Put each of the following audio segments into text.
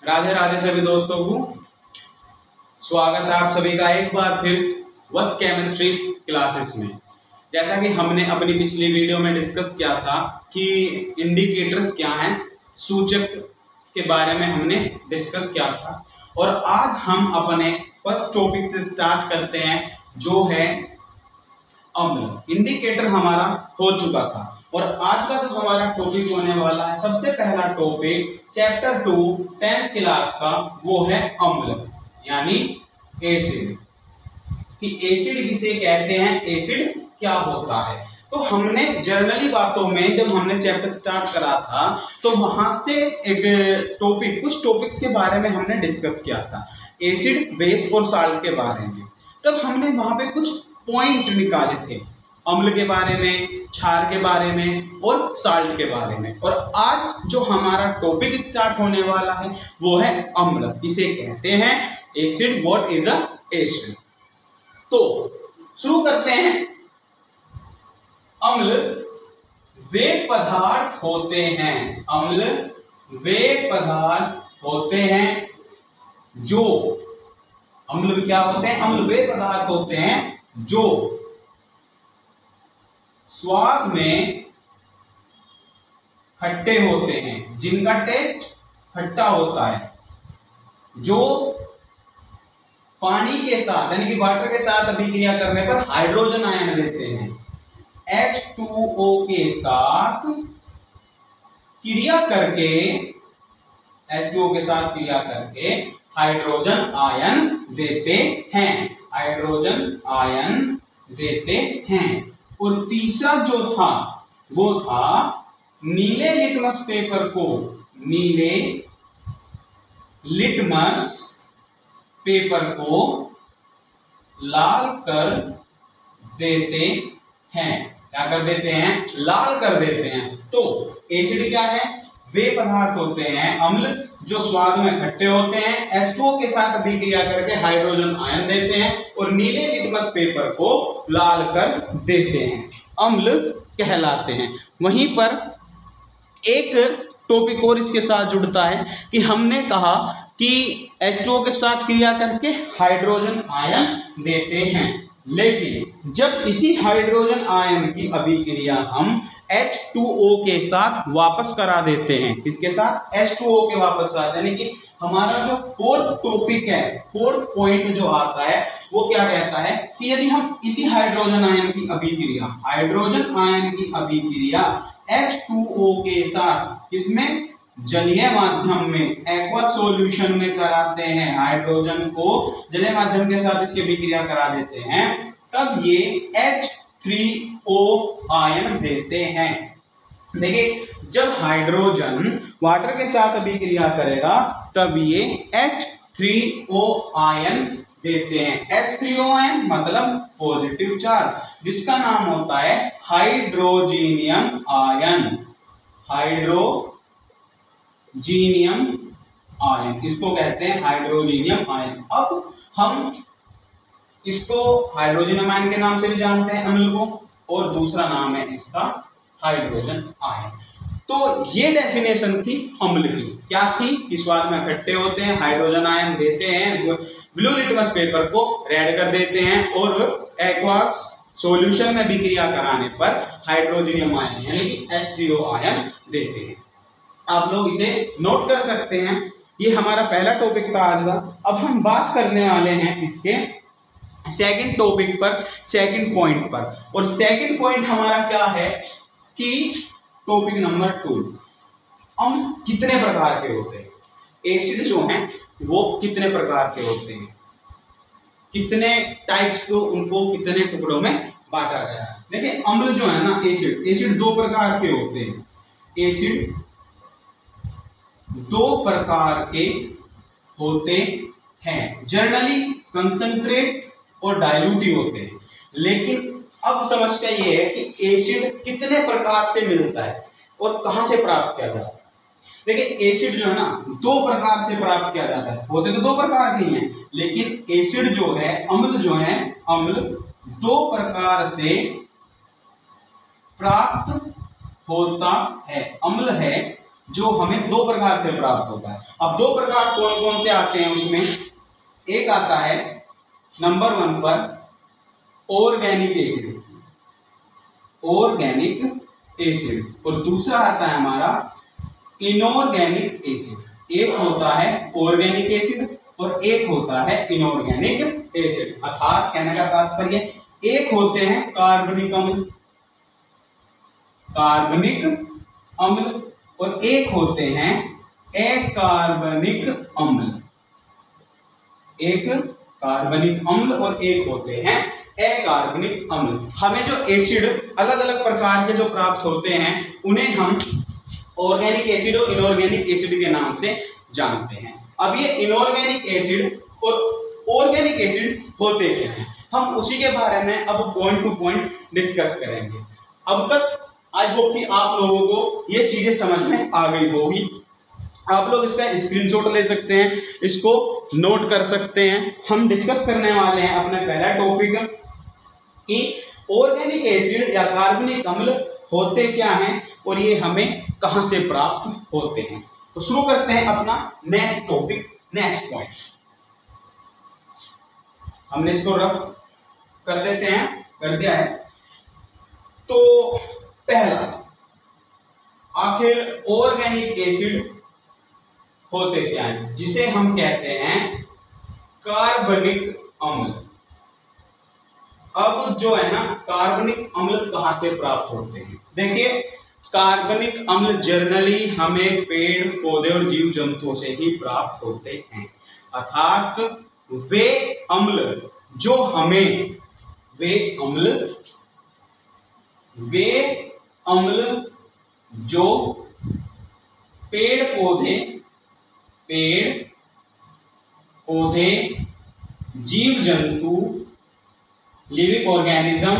राधे राधे सभी दोस्तों को स्वागत है आप सभी का एक बार फिर वत्स केमिस्ट्री क्लासेस में। जैसा कि हमने अपनी पिछली वीडियो में डिस्कस किया था कि इंडिकेटर्स क्या हैं, सूचक के बारे में हमने डिस्कस किया था। और आज हम अपने फर्स्ट टॉपिक से स्टार्ट करते हैं जो है अम्ल। इंडिकेटर हमारा हो चुका था और आज का जो हमारा टॉपिक होने वाला है, सबसे पहला टॉपिक चैप्टर 2 10th क्लास का, वो है अम्ल यानी एसिड। कि एसिड किसे कहते हैं, एसिड क्या होता है। तो हमने जर्नली बातों में जब हमने चैप्टर स्टार्ट करा था तो वहां से एक टॉपिक, कुछ टॉपिक्स के बारे में हमने डिस्कस किया था, एसिड, बेस और साल्ट के बारे में। तब हमने वहां पे कुछ पॉइंट निकाले थे, अम्ल के बारे में, क्षार के बारे में और साल्ट के बारे में। और आज जो हमारा टॉपिक स्टार्ट होने वाला है वो है अम्ल। इसे कहते हैं acid. What is a acid? तो शुरू करते हैं। अम्ल वे पदार्थ होते हैं, अम्ल वे पदार्थ होते हैं जो, अम्ल क्या होते हैं? अम्ल वे पदार्थ होते हैं जो स्वाद में खट्टे होते हैं, जिनका टेस्ट खट्टा होता है, जो पानी के साथ यानी कि वाटर के साथ अभिक्रिया करने पर हाइड्रोजन आयन लेते हैं। H2O के साथ क्रिया करके, H2O के साथ क्रिया करके हाइड्रोजन आयन देते हैं, हाइड्रोजन आयन देते हैं। और तीसरा जो था वो था नीले लिटमस पेपर को, नीले लिटमस पेपर को लाल कर देते हैं। क्या कर देते हैं? लाल कर देते हैं। तो एसिड क्या है? वे पदार्थ होते हैं अम्ल जो स्वाद में खट्टे होते हैं, H2O के साथ अभिक्रिया करके हाइड्रोजन आयन देते हैं और नीले लिटमस पेपर को लाल कर देते हैं, अम्ल कहलाते हैं। वहीं पर एक टॉपिक और इसके साथ जुड़ता है कि हमने कहा कि H2O के साथ क्रिया करके हाइड्रोजन आयन देते हैं, लेकिन जब इसी हाइड्रोजन आयन की अभिक्रिया हम H2O के साथ वापस करा देते हैं, किसके साथ? H2O के वापस साथ, यानी कि हमारा जो फोर्थ टॉपिक है, फोर्थ पॉइंट जो आता है वो क्या कहता है कि यदि हम इसी हाइड्रोजन आयन की अभिक्रिया, हाइड्रोजन आयन की अभिक्रिया H2O के साथ इसमें जलीय माध्यम में, एक्वा सॉल्यूशन में कराते हैं, हाइड्रोजन को जलीय माध्यम के साथ इसकी अभिक्रिया करा देते हैं, तब ये H3O आयन देते हैं। देखिए, जब हाइड्रोजन वाटर के साथ अभिक्रिया करेगा तब ये H3O आयन देते हैं। H3O आयन मतलब पॉजिटिव चार्ज, जिसका नाम होता है हाइड्रोजीनियम आयन, हाइड्रोजीनियम आयन, इसको कहते हैं हाइड्रोजीनियम आयन। अब हम इसको हाइड्रोजीनियम आयन के नाम से भी जानते हैं अम्ल को, और दूसरा नाम है इसका हाइड्रोजन आयन। तो ये डेफिनेशन थी अम्ल की। क्या थी? कि स्वाद में खट्टे होते हैं, हाइड्रोजन आयन देते हैं, ब्लू लिटमस पेपर को रेड कर देते हैं और एक्वास सॉल्यूशन में अभिक्रिया कराने पर हाइड्रोजीनियम आयन यानी कि H3O आयन देते हैं। आप लोग इसे नोट कर सकते हैं। ये हमारा पहला टॉपिक था आज का। अब हम बात करने वाले हैं इसके सेकंड टॉपिक पर, सेकंड पॉइंट पर। और सेकंड पॉइंट हमारा क्या है कि टॉपिक नंबर 2, अम्ल कितने प्रकार के होते हैं, एसिड जो हैं वो कितने प्रकार के होते हैं, कितने टाइप्स को, उनको कितने टुकड़ों में बांटा गया है। देखिए, अम्ल जो है ना, एसिड 2 प्रकार के होते हैं। एसिड 2 प्रकार के होते हैं, जनरली कंसंट्रेट और डाइल्यूटिव होते हैं। लेकिन अब समस्या ये है कि एसिड कितने प्रकार से मिलता है और कहां से प्राप्त किया जाता है। देखिए, एसिड जो है ना 2 प्रकार से प्राप्त किया जाता है। होते तो 2 प्रकार के ही हैं, लेकिन एसिड जो है, अम्ल जो है, अम्ल 2 प्रकार से प्राप्त होता है, अम्ल है जो हमें दो प्रकार से प्राप्त होता है। अब दो प्रकार कौन कौन से आते हैं उसमें, एक आता है नंबर 1 पर ऑर्गेनिक एसिड, ऑर्गेनिक एसिड, और दूसरा आता है हमारा इनऑर्गेनिक एसिड। एक होता है ऑर्गेनिक एसिड और एक होता है इनऑर्गेनिक एसिड। अर्थात कहने का तात्पर्य, एक होते हैं कार्बनिक अम्ल, कार्बनिक अम्ल, और एक होते हैं अकार्बनिक अम्ल, एक कार्बनिक अम्ल और एक होते हैं अकार्बनिक अम्ल। हमें जो एसिड अलग अलग प्रकार के जो प्राप्त होते हैं उन्हें हम ऑर्गेनिक एसिड और इनऑर्गेनिक एसिड के नाम से जानते हैं। अब ये इनऑर्गेनिक एसिड और ऑर्गेनिक एसिड होते क्या हैं, हम उसी के बारे में अब पॉइंट टू पॉइंट डिस्कस करेंगे। अब तक आई होप कि आप लोगों को ये चीजें समझ में आ गई होगी। आप लोग इसका स्क्रीनशॉट ले सकते हैं, इसको नोट कर सकते हैं। हम डिस्कस करने वाले हैं अपना पहला टॉपिक कि ऑर्गेनिक एसिड या कार्बनिक अम्ल होते क्या हैं और ये हमें कहां से प्राप्त होते हैं। तो शुरू करते हैं अपना नेक्स्ट टॉपिक, नेक्स्ट पॉइंट। हमने इसको रफ कर देते हैं, कर दिया है। तो पहला, आखिर ऑर्गेनिक एसिड होते क्या हैं, जिसे हम कहते हैं कार्बनिक अम्ल। अब जो है ना, कार्बनिक अम्ल कहां से प्राप्त होते हैं? देखिए, कार्बनिक अम्ल जनरली हमें पेड़ पौधे और जीव जंतुओं से ही प्राप्त होते हैं। अर्थात वे अम्ल जो हमें, वे अम्ल जो पेड़ पौधे जीव जंतु living organism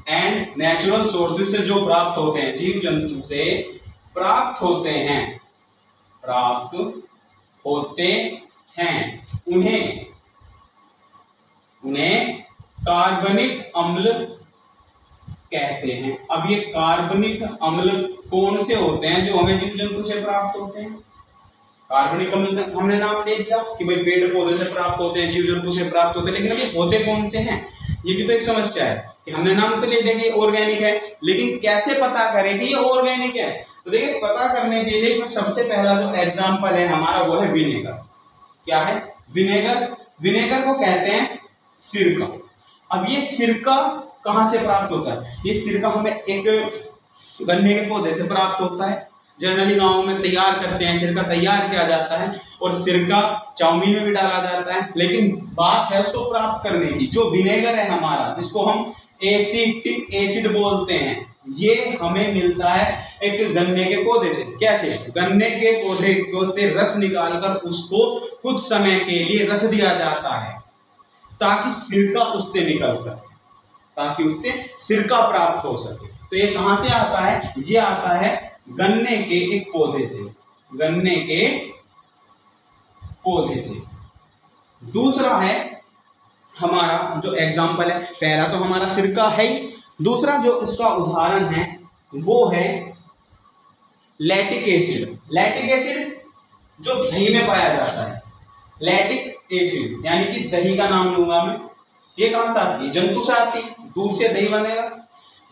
and natural sources से जो प्राप्त होते हैं, जीव जंतु से प्राप्त होते हैं, उन्हें कार्बनिक अम्ल कहते हैं। अब ये कार्बनिक अम्ल कौन से होते हैं जो हमें जीव जंतु से प्राप्त होते हैं? कार्बनिक अम्ल हमने नाम दे दिया कि भाई पेड़ पौधे से प्राप्त होते हैं, जीव जंतु से प्राप्त होते हैं, लेकिन अभी होते कौन से हैं ये भी तो एक समस्या है कि हमने नाम तो ले देंगे ऑर्गेनिक है, लेकिन कैसे पता करें कि ये ऑर्गेनिक है? तो देखिए, पता करने के लिए इसमें सबसे पहला जो एग्जाम्पल है हमारा वो है विनेगर। क्या है? विनेगर। विनेगर को कहते हैं सिरका। अब ये सिरका कहां से प्राप्त होता है? ये सिरका हमें एक गन्ने के पौधे से प्राप्त होता है। जनरली गांव में तैयार करते हैं, सिरका तैयार किया जाता है और सिरका चाउमीन में भी डाला जाता है। लेकिन बात है उसको प्राप्त करने की। जो विनेगर है हमारा, जिसको हम एसिटिक एसिड बोलते हैं, ये हमें मिलता है एक गन्ने के पौधे से। कैसे? गन्ने के पौधे को से रस निकालकर उसको कुछ समय के लिए रख दिया जाता है ताकि सिरका उससे निकल सके, ताकि उससे सिरका प्राप्त हो सके। तो ये कहां से आता है? ये आता है गन्ने के एक पौधे से, गन्ने के पौधे से। दूसरा है हमारा जो एग्जाम्पल है, पहला तो हमारा सिरका है ही, दूसरा जो इसका उदाहरण है वो है लैक्टिक एसिड। लैक्टिक एसिड जो दही में पाया जाता है, लैक्टिक एसिड यानी कि दही का नाम लूंगा मैं। ये कहां से आती है? जंतु से आती है। दूध से दही बनेगा।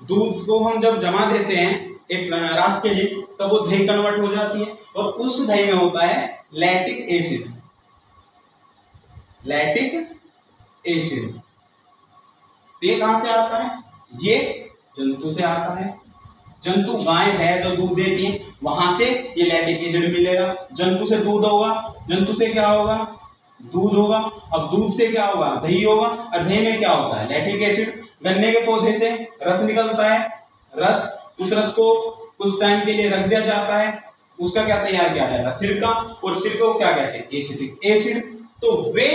दूध को हम जब जमा देते हैं एक रात के लिए, तब वो दही कन्वर्ट हो जाती है और उस दही में होता है लैक्टिक एसिड। लैक्टिक एसिड ये कहां से आता है? ये जंतु से आता है। जंतु गाय है जो दूध देती है, वहां से ये लैक्टिक एसिड मिलेगा। जंतु से दूध होगा, जंतु से क्या होगा? दूध होगा। अब दूध से क्या होगा? दही होगा। और दही में क्या होता है? Lactic acid. गन्ने के पौधे से रस निकलता है, रस, उस रस को कुछ टाइम के लिए रख दिया जाता है, उसका क्या तैयार किया जाता है? सिरका। और सिरका को क्या कहते हैं? Acetic acid. तो वे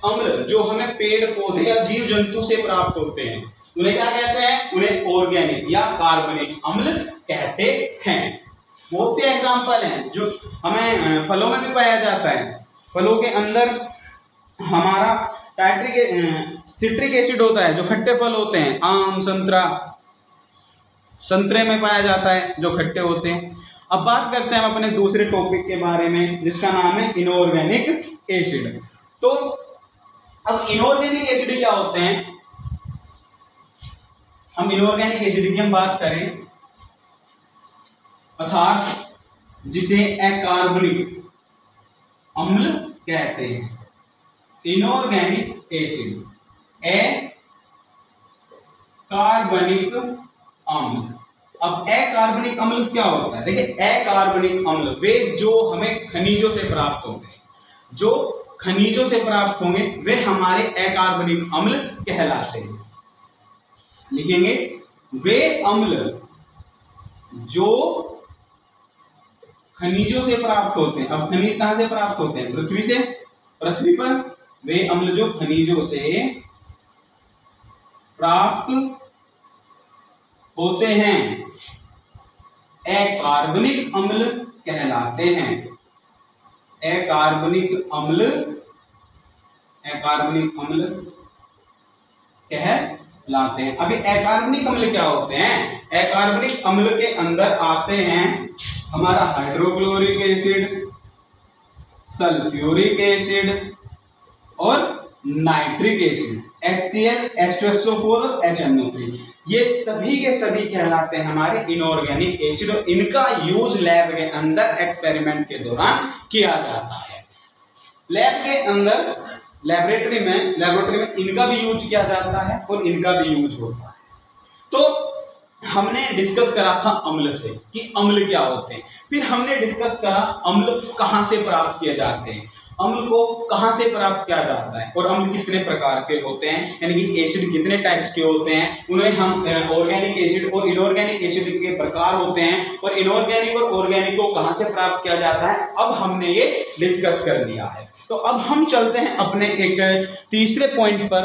अम्ल जो हमें पेड़ पौधे या जीव जंतु से प्राप्त होते हैं, उन्हें क्या कहते हैं? उन्हें ऑर्गेनिक या कार्बनिक अम्ल कहते हैं। बहुत से एग्जाम्पल हैं जो हमें फलों में भी पाया जाता है। फलों के अंदर हमारा सिट्रिक एसिड होता है, जो खट्टे फल होते हैं, आम, संतरा, संतरे में पाया जाता है जो खट्टे होते हैं। अब बात करते हैं हम अपने दूसरे टॉपिक के बारे में जिसका नाम है इनऑर्गेनिक एसिड। तो अब इनऑर्गेनिक एसिड क्या होते हैं, हम इनऑर्गेनिक एसिड की हम बात करें अर्थात जिसे अकार्बनिक अम्ल कहते हैं। इनऑर्गेनिक एसिड अकार्बनिक अम्ल। अब अकार्बनिक अम्ल क्या होता है, देखिए अकार्बनिक अम्ल वे जो हमें खनिजों से प्राप्त होंगे, जो खनिजों से प्राप्त होंगे वे हमारे अकार्बनिक अम्ल कहलाते हैं। लिखेंगे वे अम्ल जो खनिजों से प्राप्त होते हैं। अब खनिज कहां से प्राप्त होते हैं, पृथ्वी से। पृथ्वी पर वे अम्ल जो खनिजों से प्राप्त होते हैं अकार्बनिक अम्ल कहलाते हैं। अकार्बनिक अम्ल कहलाते हैं। अभी अकार्बनिक अम्ल क्या होते हैं, अकार्बनिक अम्ल के अंदर आते हैं हमारा हाइड्रोक्लोरिक एसिड, सल्फ्यूरिक एसिड और नाइट्रिक एसिड, HCl, H2SO4 और HNO3। ये सभी के सभी कहलाते हैं हमारे इनऑर्गेनिक एसिड और इनका यूज लैब के अंदर एक्सपेरिमेंट के दौरान किया जाता है। लैब के अंदर लेबोरेटरी में इनका भी यूज किया जाता है और इनका भी यूज होता है। तो हमने डिस्कस करा था अम्ल से कि अम्ल क्या होते हैं, फिर हमने डिस्कस करा अम्ल कहां से प्राप्त किए जाते हैं, अम्ल को कहां से प्राप्त किया जाता है और अम्ल कितने प्रकार के होते हैं, यानी कि एसिड कितने टाइप्स के होते हैं, उन्हें हम ऑर्गेनिक एसिड और इनऑर्गेनिक एसिड के प्रकार होते हैं और इनऑर्गेनिक और ऑर्गेनिक को कहां से प्राप्त किया जाता है, अब हमने ये डिस्कस कर लिया है। तो अब हम चलते हैं अपने एक तीसरे पॉइंट पर।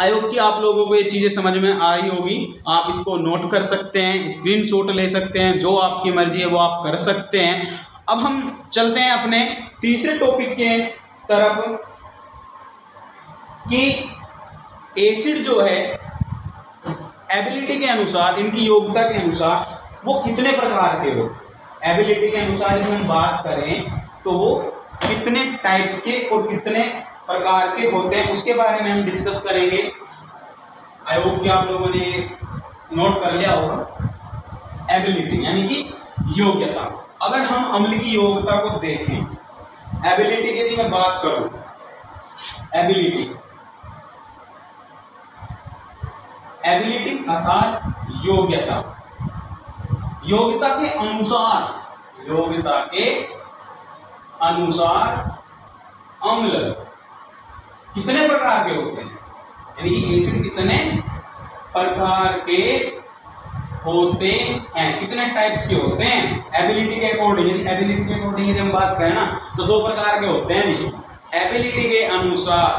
आई होप कि आप लोगों को ये चीजें समझ में आई होगी। आप इसको नोट कर सकते हैं, स्क्रीनशॉट ले सकते हैं, जो आपकी मर्जी है वो आप कर सकते हैं। अब हम चलते हैं अपने तीसरे टॉपिक के तरफ कि एसिड जो है एबिलिटी के अनुसार, इनकी योग्यता के अनुसार वो कितने प्रकार के हो। एबिलिटी के अनुसार यदि हम बात करें तो वो कितने टाइप्स के और कितने प्रकार के होते हैं उसके बारे में हम डिस्कस करेंगे। आई होप कि आप लोगों ने नोट कर लिया होगा। एबिलिटी यानी कि योग्यता। अगर हम अम्ल की योग्यता को देखें, एबिलिटी की यदि मैं बात करूं, एबिलिटी अर्थात योग्यता, योग्यता के अनुसार अम्ल कितने प्रकार के होते हैं, यानी कि एसिड कितने प्रकार के होते हैं, कितने टाइप्स के होते हैं एबिलिटी के अकॉर्डिंग। यदि हम बात करें ना तो दो प्रकार के होते हैं जी। एबिलिटी के अनुसार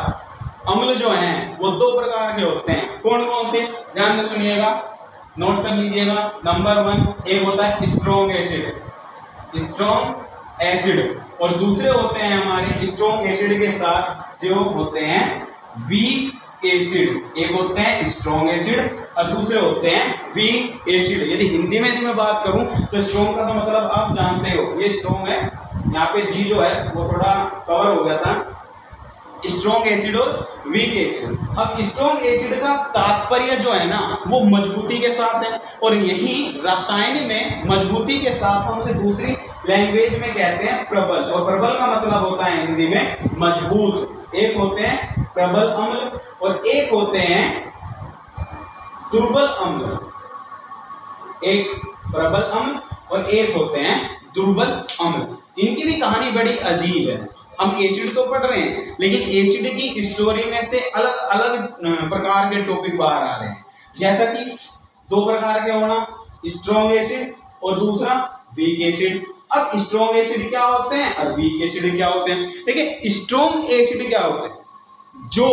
अम्ल जो हैं वो दो प्रकार के होते हैं। कौन कौन से, ध्यान से सुनिएगा, नोट कर लीजिएगा। नंबर 1 एक होता है स्ट्रॉन्ग एसिड और दूसरे होते हैं हमारे स्ट्रॉन्ग एसिड के साथ जो होते हैं वीक एसिड। एक होते हैं स्ट्रॉन्ग एसिड और दूसरे होते हैं वीक एसिड। यदि हिंदी में यदि मैं बात करूं तो स्ट्रॉन्ग का तो मतलब आप जानते हो, ये स्ट्रॉन्ग है, यहाँ पे जी जो है वो थोड़ा कवर हो गया था, स्ट्रॉन्ग एसिड और वीक एसिड। अब स्ट्रॉन्ग एसिड का तात्पर्य जो है ना वो मजबूती के साथ है और यही रसायन में मजबूती के साथ हम उसे दूसरी लैंग्वेज में कहते हैं प्रबल, और प्रबल का मतलब होता है हिंदी में मजबूत। एक होते हैं प्रबल अम्ल और एक होते हैं दुर्बल अम्ल। एक प्रबल अम्ल और एक होते हैं दुर्बल अम्ल। इनकी भी कहानी बड़ी अजीब है। हम एसिड तो पढ़ रहे हैं लेकिन एसिड की स्टोरी में से अलग अलग प्रकार के टॉपिक बाहर आ रहे हैं। जैसा कि दो प्रकार के होना, स्ट्रॉन्ग एसिड और दूसरा वीक एसिड। अब स्ट्रॉन्ग एसिड क्या होते हैं और वीक एसिड क्या होते हैं। देखिए स्ट्रॉन्ग एसिड क्या होते हैं, जो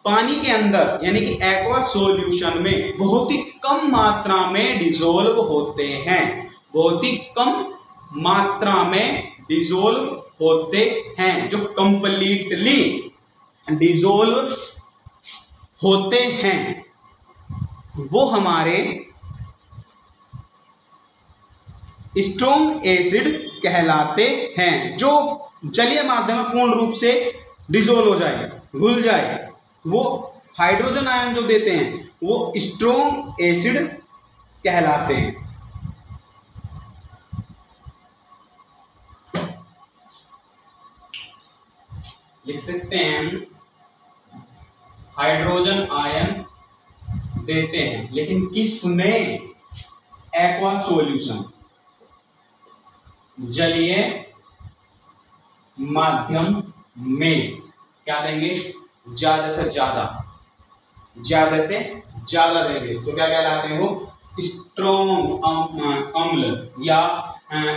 पानी के अंदर यानी कि एक्वा सॉल्यूशन में बहुत ही कम मात्रा में डिसॉल्व होते हैं, बहुत ही कम मात्रा में डिसॉल्व होते हैं, जो कंप्लीटली डिसॉल्व होते हैं वो हमारे स्ट्रॉन्ग एसिड कहलाते हैं। जो जलीय माध्यम में पूर्ण रूप से डिसोल्व हो जाए, घुल जाए, वो हाइड्रोजन आयन जो देते हैं वो स्ट्रॉन्ग एसिड कहलाते हैं। लिख सकते हैं हाइड्रोजन आयन देते हैं, लेकिन किसमें? एक्वा सॉल्यूशन, जलीय माध्यम में। क्या देंगे? ज्यादा से ज्यादा, ज्यादा से ज्यादा देंगे तो क्या कहलाते हैं? वो स्ट्रॉन्ग अम्ल या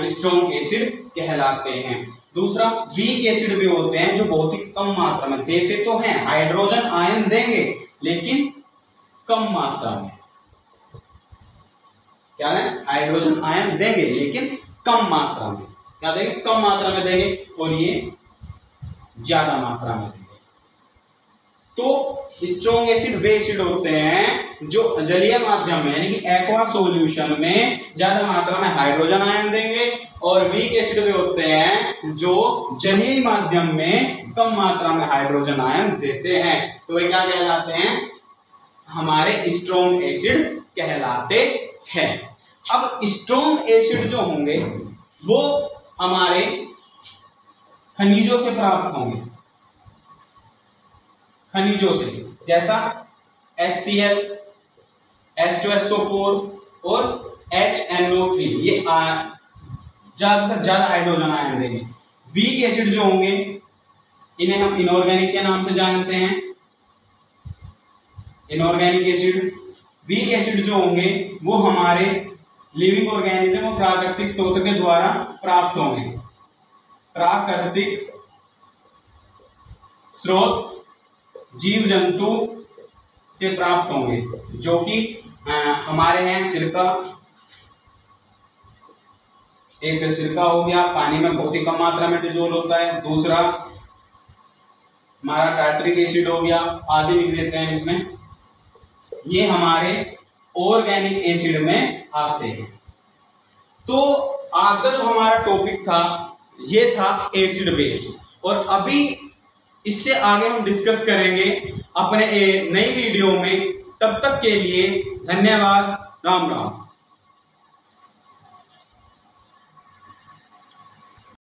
स्ट्रॉन्ग एसिड कहलाते हैं। दूसरा, वीक एसिड भी होते हैं जो बहुत ही कम मात्रा में देते तो हैं, हाइड्रोजन आयन देंगे लेकिन कम मात्रा में। क्या है? हाइड्रोजन आयन देंगे लेकिन कम मात्रा में। क्या देंगे? कम मात्रा में देंगे, और ये ज्यादा मात्रा में देंगे। तो स्ट्रॉन्ग एसिड वे एसिड होते हैं जो जलीय माध्यम में यानी कि एक्वा सॉल्यूशन में ज्यादा मात्रा में हाइड्रोजन आयन देंगे, और वीक एसिड वे होते हैं जो जलीय माध्यम में कम मात्रा में हाइड्रोजन आयन देते हैं। तो वे क्या कहलाते हैं? हमारे स्ट्रॉन्ग एसिड कहलाते हैं। अब स्ट्रॉन्ग एसिड जो होंगे वो हमारे खनिजों से प्राप्त होंगे, खनिजों से, जैसा HCl, H2SO4 और HNO3, ये ज्यादा से ज्यादा हाइड्रोजन आयन देंगे। वीक एसिड जो होंगे इन्हें हम इनऑर्गेनिक के नाम से जानते हैं, इनऑर्गेनिक एसिड। वीक एसिड जो होंगे वो हमारे लिविंग ऑर्गेनिज्म और प्राकृतिक स्रोत के द्वारा प्राप्त होंगे, प्राकृतिक स्रोत जीव जंतु से प्राप्त होंगे, जो कि हमारे हैं सिरका, एक सिरका हो गया, पानी में बहुत ही कम मात्रा में डिसॉल्व होता है। दूसरा हमारा टार्टरिक एसिड हो गया, आदि लिख देते हैं इसमें। ये हमारे ऑर्गेनिक एसिड में आते हैं। तो आज का जो हमारा टॉपिक था ये था एसिड बेस, और अभी इससे आगे हम डिस्कस करेंगे अपने नई वीडियो में। तब तक के लिए धन्यवाद। राम राम।